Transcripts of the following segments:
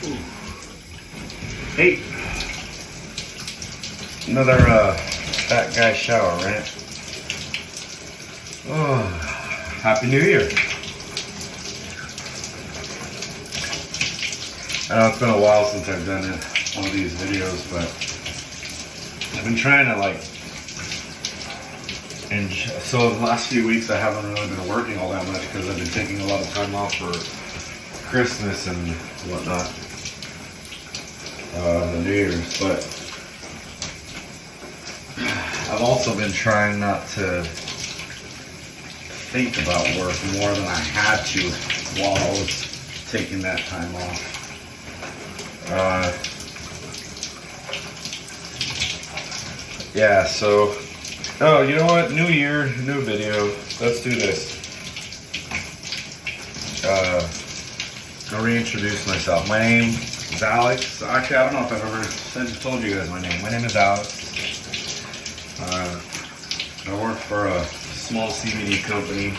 Hey, another fat guy shower rant. Oh, Happy New Year. I know it's been a while since I've done one of these videos, but I've been trying to and so the last few weeks I haven't really been working all that much because I've been taking a lot of time off for Christmas and whatnot, the New Year's, but I've also been trying not to think about work more than I had to while I was taking that time off. Yeah, so, oh, you know what? New year, new video. Let's do this. I'll reintroduce myself. My name is Alex. Actually, I don't know if I've ever told you guys my name. My name is Alex. I work for a small CBD company,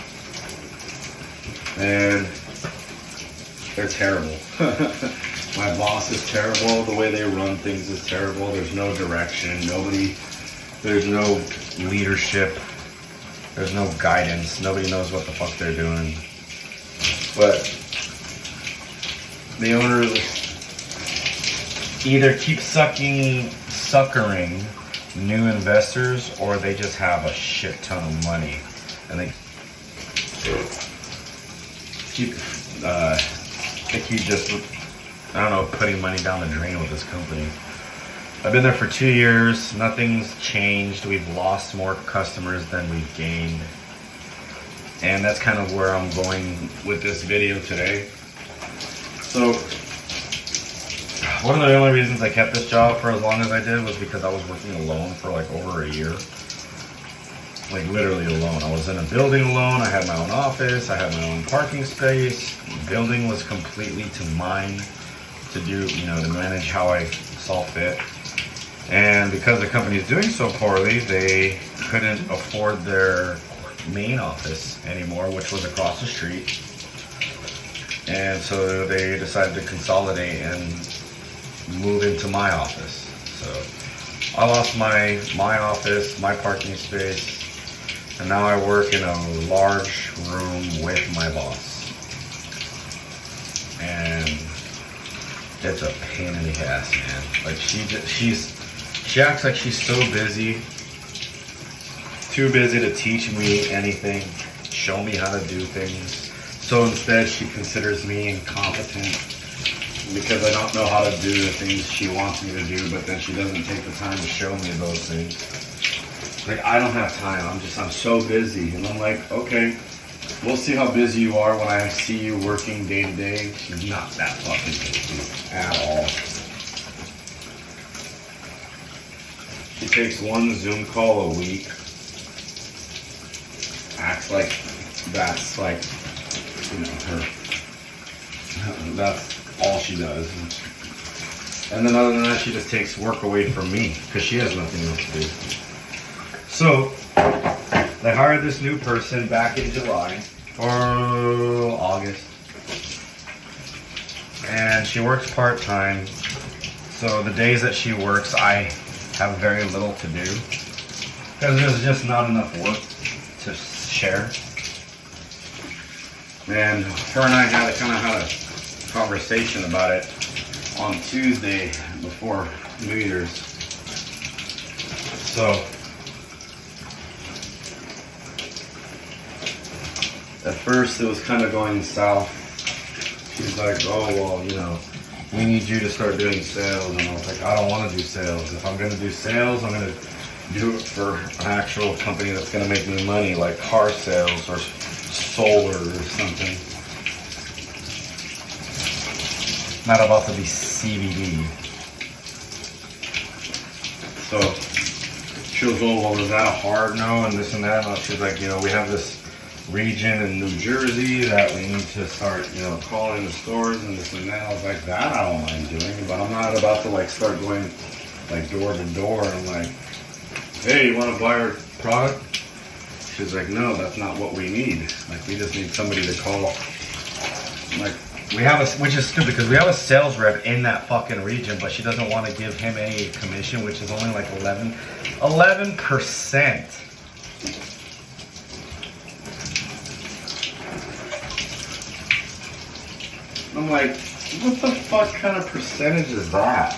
and they're terrible. My boss is terrible. The way they run things is terrible. There's no direction. There's no leadership. There's no guidance. Nobody knows what the fuck they're doing. But the owners either keep suckering new investors, or they just have a shit ton of money, and they keep just, I don't know, putting money down the drain with this company. I've been there for 2 years. Nothing's changed. We've lost more customers than we've gained. And that's kind of where I'm going with this video today. So, one of the only reasons I kept this job for as long as I did was because I was working alone for like over a year. Like literally alone. I was in a building alone. I had my own office. I had my own parking space. The building was completely to mine to do, to manage how I saw fit. And because the company is doing so poorly, they couldn't afford their main office anymore, which was across the street. And so they decided to consolidate and move into my office. So I lost my office, my parking space, and now I work in a large room with my boss. And it's a pain in the ass, man. Like she acts like she's so busy, too busy to teach me anything, show me how to do things. So instead she considers me incompetent because I don't know how to do the things she wants me to do, but then she doesn't take the time to show me those things. Like, I don't have time, I'm so busy. And I'm like, okay, we'll see how busy you are when I see you working day to day. She's not that fucking busy at all. She takes one Zoom call a week. Acts like that's like, her. That's all she does. And then other than that, she just takes work away from me because she has nothing else to do. So, they hired this new person back in July or August. And she works part-time. So the days that she works, I have very little to do because there's just not enough work to share. And her and I kind of had a conversation about it on Tuesday before New Year's. So at first it was kind of going south. She's like, oh, well, we need you to start doing sales. And I was like, I don't want to do sales. If I'm going to do sales, I'm going to do it for an actual company that's going to make me money, like car sales or solar or something. Not about to be CBD. So she was, oh, well, is that a hard no and this and that? And she's like, we have this region in New Jersey that we need to start, calling the stores and this and that. I was like, that I don't mind doing, but I'm not about to start going door to door and hey, you want to buy our product? She's like, no, that's not what we need. We just need somebody to call. I'm like, We have a, which is stupid because we have a sales rep in that fucking region, but she doesn't want to give him any commission, which is only like 11%. I'm like, what the fuck kind of percentage is that?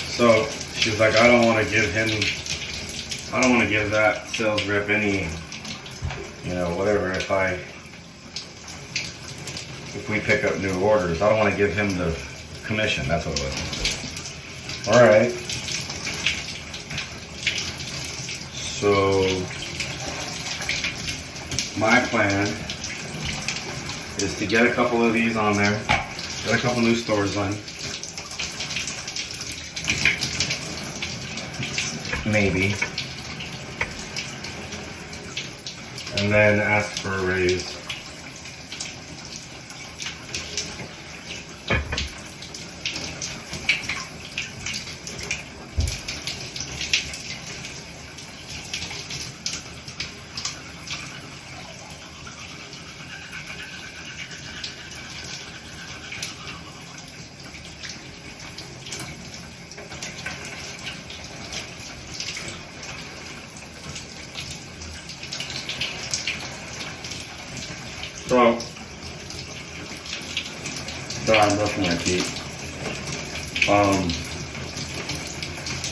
So she's like, I don't want to give that sales rep any, you know, whatever, if we pick up new orders, I don't want to give him the commission. That's what it was. All right. So my plan is to get a couple of these on there, get a couple new stores on. Maybe. And then ask for a raise. So, I'm brushing my teeth.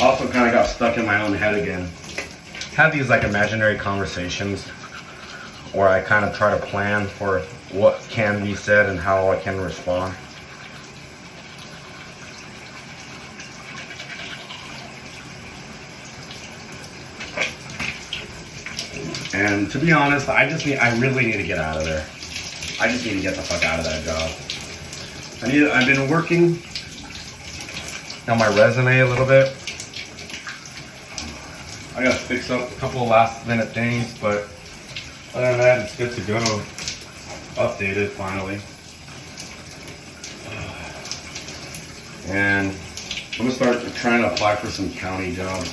Also kind of got stuck in my own head again. Had these like imaginary conversations where I kind of try to plan for what can be said and how I can respond. And to be honest, I really need to get out of there. I just need to get the fuck out of that job. I've been working on my resume a little bit. I gotta fix up a couple of last minute things, but other than that, it's good to go. Updated finally. And I'm gonna start trying to apply for some county jobs.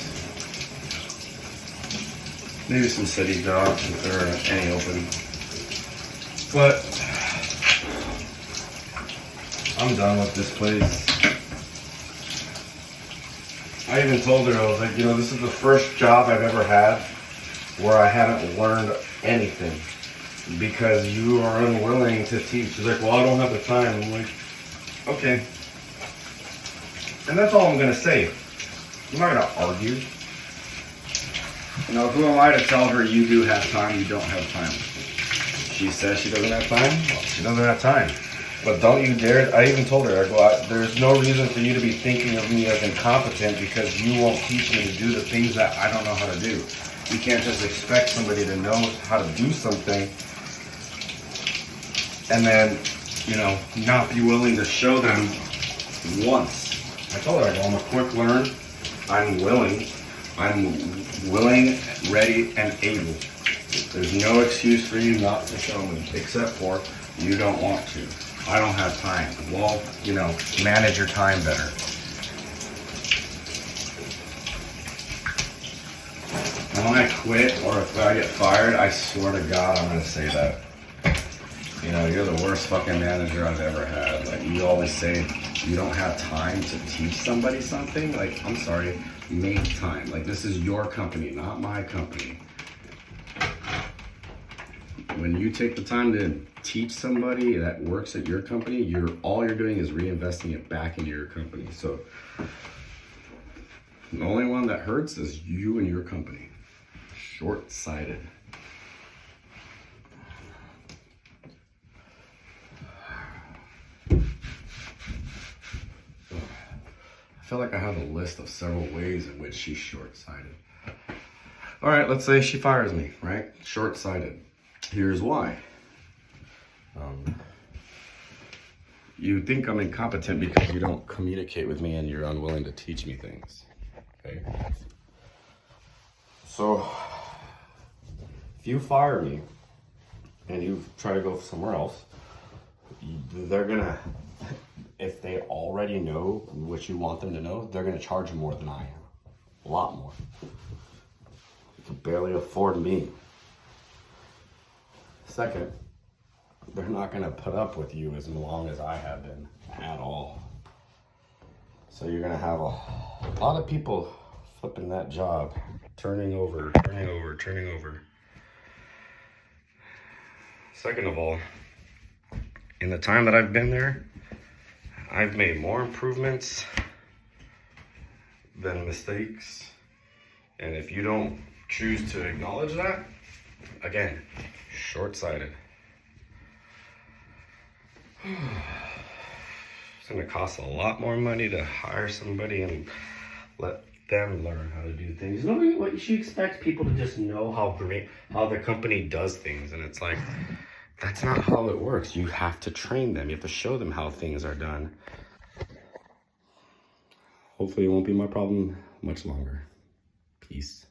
Maybe some city jobs if there are any open. But I'm done with this place. I even told her, I was like, you know, this is the first job I've ever had where I haven't learned anything because you are unwilling to teach. She's like, well, I don't have the time. I'm like, okay. And that's all I'm gonna say. I'm not gonna argue. You know, who am I to tell her you do have time, you don't have time? She says she doesn't have time, well, she doesn't have time. But don't you dare, I even told her, I go, there's no reason for you to be thinking of me as incompetent because you won't teach me to do the things that I don't know how to do. You can't just expect somebody to know how to do something and then, you know, not be willing to show them once. I told her, I go, I'm a quick learner, I'm willing, ready, and able. There's no excuse for you not to show me, except for you don't want to. I don't have time. Well, you know, manage your time better. And when I quit or if I get fired, I swear to God, I'm gonna say that. You know, you're the worst fucking manager I've ever had. Like, you always say you don't have time to teach somebody something. Like, I'm sorry, make time. Like, this is your company, not my company. When you take the time to teach somebody that works at your company, all you're doing is reinvesting it back into your company. So the only one that hurts is you and your company. Short-sighted. I feel like I have a list of several ways in which she's short-sighted. All right, let's say she fires me, right? Short-sighted. Here's why. You think I'm incompetent because you don't communicate with me and you're unwilling to teach me things. Okay? So, if you fire me and you try to go somewhere else, they're gonna, if they already know what you want them to know, they're gonna charge you more than I am. A lot more. You can barely afford me. Second, they're not going to put up with you as long as I have been at all. So you're going to have a lot of people flipping that job, turning over. Second of all, in the time that I've been there, I've made more improvements than mistakes. And if you don't choose to acknowledge that, again, short-sighted. It's gonna cost a lot more money to hire somebody and let them learn how to do things. You know what, you expect people to just know how the company does things, and it's like, that's not how it works. You have to train them. You have to show them how things are done. Hopefully it won't be my problem much longer. Peace.